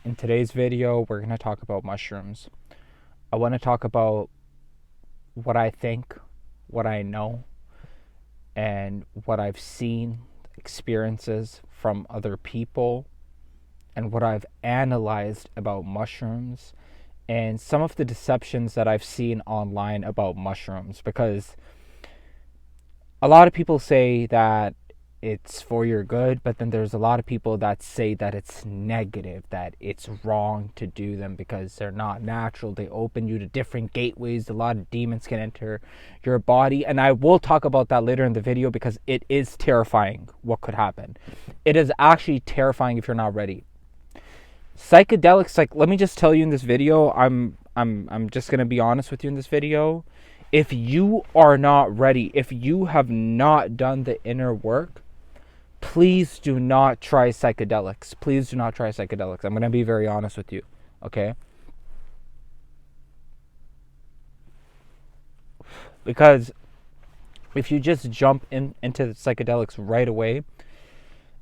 In today's video, we're going to talk about mushrooms. I want to talk about what I think, what I know, and what I've seen, experiences from other people, and what I've analyzed about mushrooms, and some of the deceptions that I've seen online about mushrooms. Because a lot of people say that it's for your good, but then there's a lot of people that say that it's negative, that it's wrong to do them because they're not natural. They open you to different gateways. A lot of demons can enter your body, and I will talk about that later in the video because it is terrifying what could happen. It is actually terrifying if you're not ready. Psychedelics, like, let me just tell you in this video, I'm just going to be honest with you in this video. If you are not ready, if you have not done the inner work, please do not try psychedelics. Please do not try psychedelics. I'm going to be very honest with you, okay? Because if you just jump into the psychedelics right away,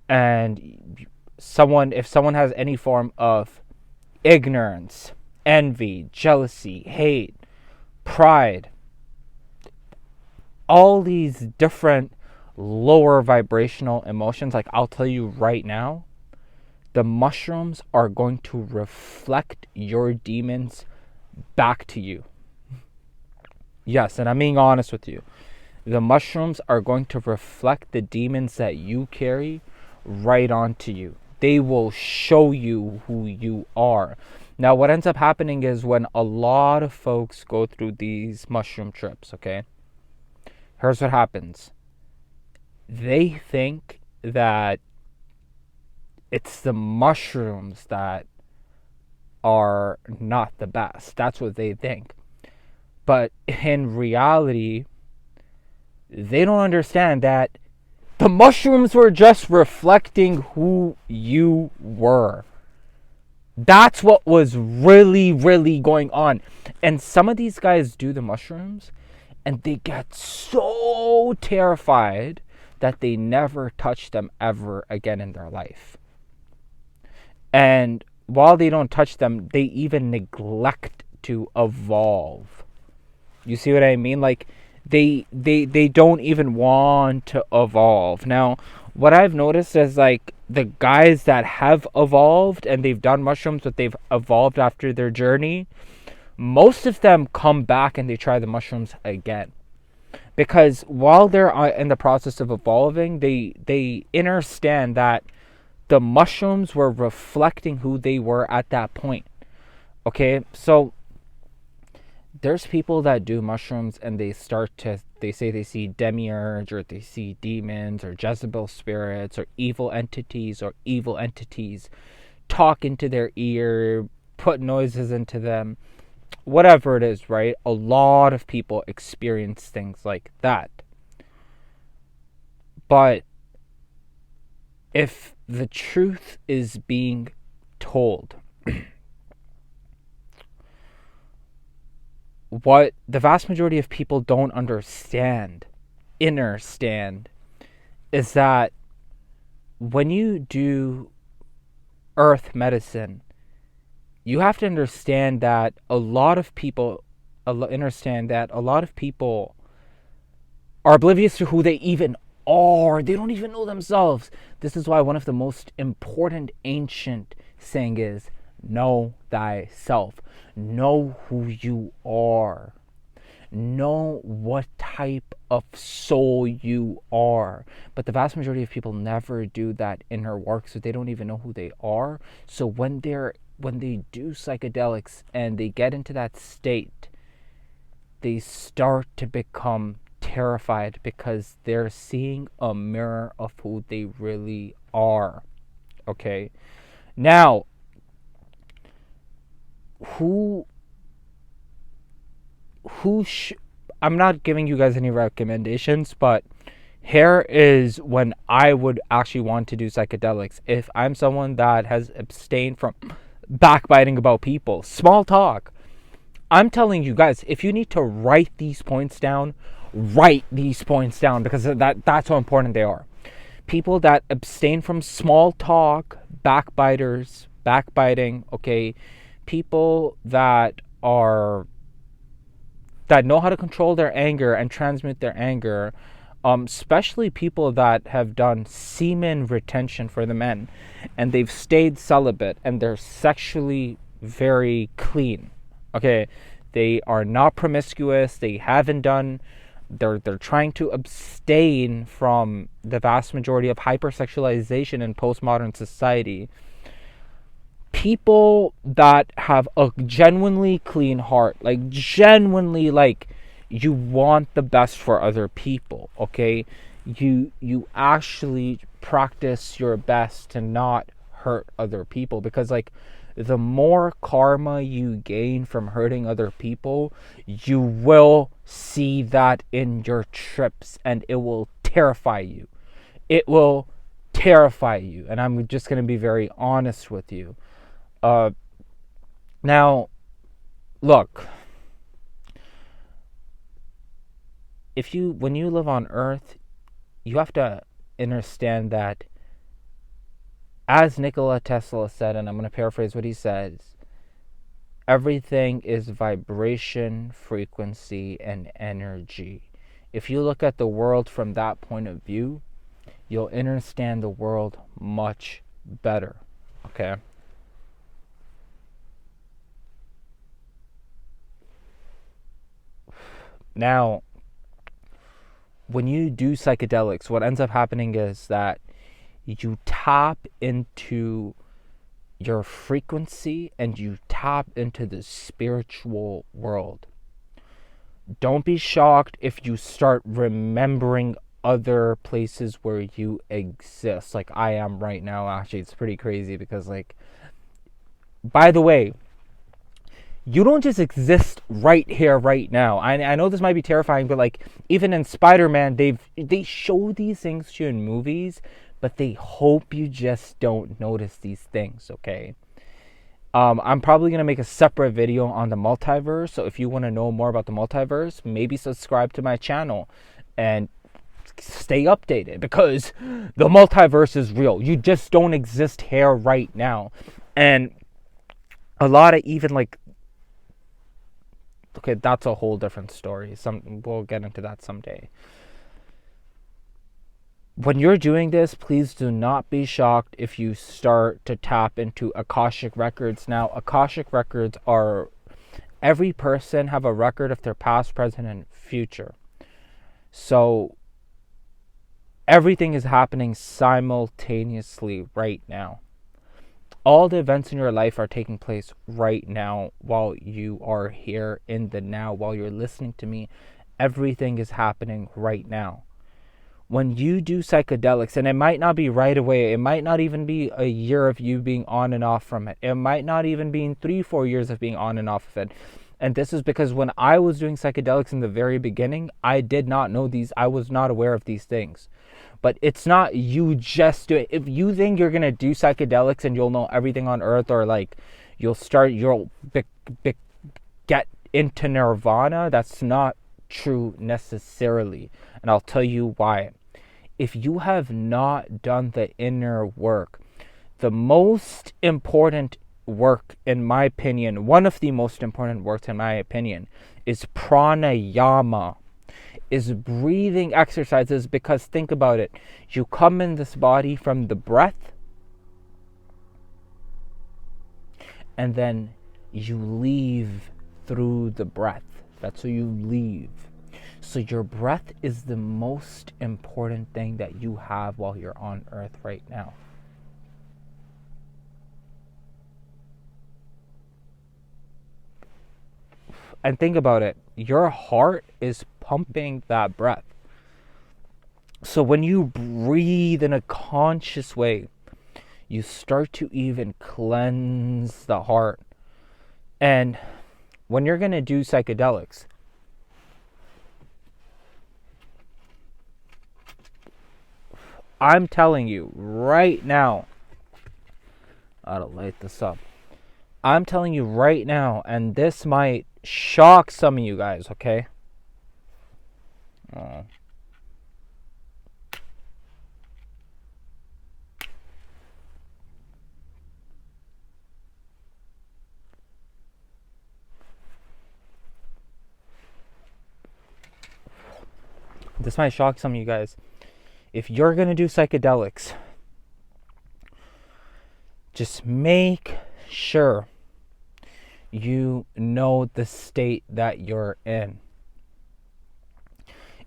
and if someone has any form of ignorance, envy, jealousy, hate, pride, all these different lower vibrational emotions, like, I'll tell you right now, the mushrooms are going to reflect your demons back to you. Yes, and I'm being honest with you. The mushrooms are going to reflect the demons that you carry right onto you. They will show you who you are. Now, what ends up happening is when a lot of folks go through these mushroom trips, okay? Here's what happens. They think that it's the mushrooms that are not the best. That's what they think. But in reality, they don't understand that the mushrooms were just reflecting who you were. That's what was really, really going on. And some of these guys do the mushrooms, and they get so terrified that they never touch them ever again in their life. And while they don't touch them, they even neglect to evolve. You see what I mean? Like, they don't even want to evolve. Now, what I've noticed is, like, the guys that have evolved and they've done mushrooms, but they've evolved after their journey, most of them come back and they try the mushrooms again. Because while they're in the process of evolving, they understand that the mushrooms were reflecting who they were at that point. Okay, so there's people that do mushrooms and they say they see demiurge, or they see demons, or Jezebel spirits, or evil entities talk into their ear, put noises into them. Whatever it is, right? A lot of people experience things like that. But if the truth is being told, what the vast majority of people don't understand is that when you do earth medicine, you have to understand that a lot of people are oblivious to who they even are. They don't even know themselves. This is why one of the most important ancient saying is, know thyself. Know who you are. Know what type of soul you are. But the vast majority of people never do that inner work, so they don't even know who they are. So when they do psychedelics and they get into that state, they start to become terrified because they're seeing a mirror of who they really are. Okay? Now, I'm not giving you guys any recommendations, but here is when I would actually want to do psychedelics. If I'm someone that has abstained from backbiting about people, small talk, I'm telling you guys, if you need to write these points down because that's how important they are. People that abstain from small talk, backbiters, backbiting, okay? People that know how to control their anger and transmit their anger, especially people that have done semen retention for the men and they've stayed celibate and they're sexually very clean. Okay, they are not promiscuous. They haven't done. They're trying to abstain from the vast majority of hypersexualization in postmodern society. People that have a genuinely clean heart, like genuinely, like, you want the best for other people, okay? You actually practice your best to not hurt other people, because, like, the more karma you gain from hurting other people, you will see that in your trips, and it will terrify you. It will terrify you, and I'm just going to be very honest with you. Now, look, when you live on Earth, you have to understand that, as Nikola Tesla said, and I'm going to paraphrase what he says, everything is vibration, frequency, and energy. If you look at the world from that point of view, you'll understand the world much better, okay? Now, when you do psychedelics, what ends up happening is that you tap into your frequency and you tap into the spiritual world. Don't be shocked if you start remembering other places where you exist, like I am right now. Actually, it's pretty crazy because, like, by the way, you don't just exist right here, right now. I know this might be terrifying, but, like, even in Spider-Man, they show these things to you in movies, but they hope you just don't notice these things, okay? I'm probably going to make a separate video on the multiverse, so if you want to know more about the multiverse, maybe subscribe to my channel and stay updated, because the multiverse is real. You just don't exist here right now. And a lot of even, like, okay, that's a whole different story. We'll get into that someday. When you're doing this, please do not be shocked if you start to tap into Akashic Records. Now, Akashic Records are, every person have a record of their past, present, and future. So everything is happening simultaneously right now. All the events in your life are taking place right now while you are here in the now, while you're listening to me. Everything is happening right now. When you do psychedelics, and it might not be right away, it might not even be a year of you being on and off from it. It might not even be 3-4 years of being on and off of it. And this is because when I was doing psychedelics in the very beginning, I did not know these. I was not aware of these things. But it's not you just do it. If you think you're going to do psychedelics and you'll know everything on earth, or, like, you'll get into nirvana, that's not true necessarily. And I'll tell you why. If you have not done the inner work, the most important work, in my opinion, one of the most important works, in my opinion, is pranayama, is breathing exercises. Because think about it, you come in this body from the breath, and then you leave through the breath. That's how you leave. So your breath is the most important thing that you have while you're on earth right now. And think about it, your heart is pumping that breath. So when you breathe in a conscious way, you start to even cleanse the heart. And when you're going to do psychedelics, I'm telling you right now, I'll light this up. I'm telling you right now, and this might shock some of you guys, okay? this might shock some of you guys. If you're going to do psychedelics, just make sure you know the state that you're in.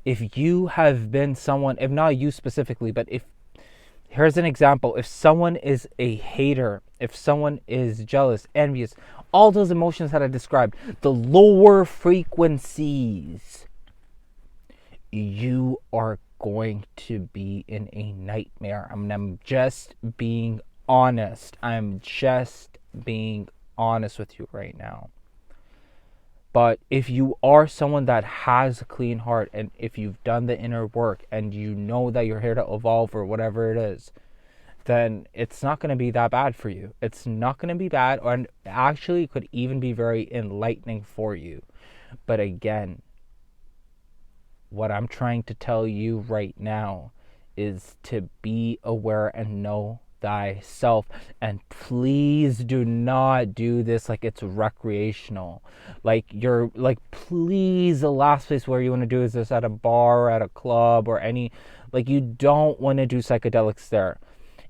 If you have been someone, if not you specifically, but if, here's an example, if someone is a hater, if someone is jealous, envious, all those emotions that I described, the lower frequencies, you are going to be in a nightmare. I'm just being honest. I'm just being honest with you right now. But if you are someone that has a clean heart, and if you've done the inner work and you know that you're here to evolve or whatever it is, then it's not going to be that bad for you. It's not going to be bad, and actually it could even be very enlightening for you. But again, what I'm trying to tell you right now is to be aware and know thyself. And please do not do this like it's recreational. Please, the last place where you want to do is this at a bar or at a club or any, you don't want to do psychedelics there.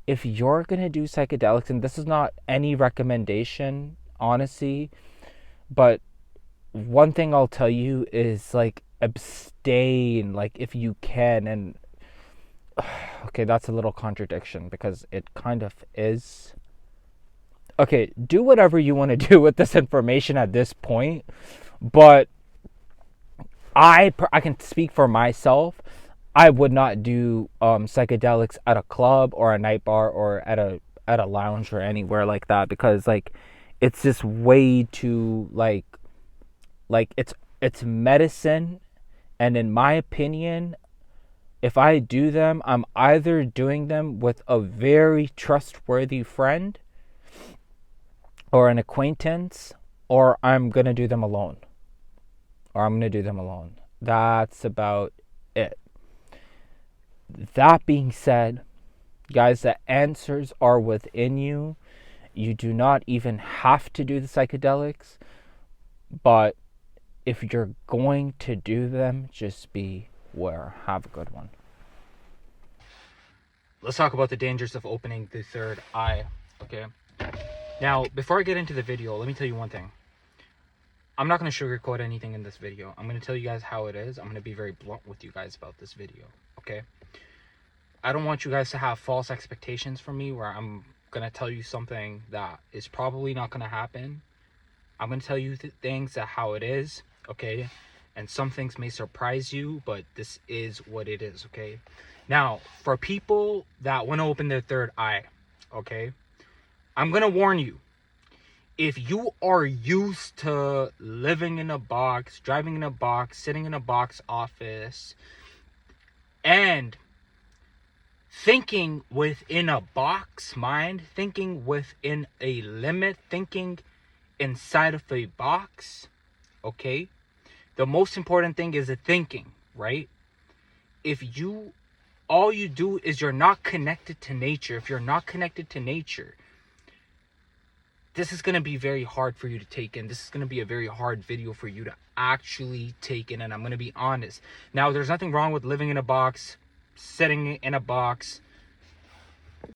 If you're going to do psychedelics, and this is not any recommendation, honestly, but one thing I'll tell you is, abstain, if you can. And okay, that's a little contradiction because it kind of is. Okay, do whatever you want to do with this information at this point, but I can speak for myself. I would not do psychedelics at a club or a night bar or at a lounge or anywhere like that, because it's just way too it's medicine. And in my opinion, if I do them, I'm either doing them with a very trustworthy friend or an acquaintance, or I'm going to do them alone. That's about it. That being said, guys, the answers are within you. You do not even have to do the psychedelics, but if you're going to do them, just beware. Have a good one. Let's talk about the dangers of opening the third eye, okay? Now, before I get into the video, let me tell you one thing. I'm not going to sugarcoat anything in this video. I'm going to tell you guys how it is. I'm going to be very blunt with you guys about this video, okay? I don't want you guys to have false expectations from me where I'm going to tell you something that is probably not going to happen. I'm going to tell you things that how it is, okay? And some things may surprise you, but this is what it is, okay? Now, for people that want to open their third eye, okay? I'm going to warn you. If you are used to living in a box, driving in a box, sitting in a box office, and thinking within a box mind, thinking within a limit, thinking inside of a box, okay? The most important thing is the thinking, right? If you, all you do is you're not connected to nature. If you're not connected to nature, this is going to be very hard for you to take in. This is going to be a very hard video for you to actually take in, and I'm going to be honest. Now, there's nothing wrong with living in a box, sitting in a box,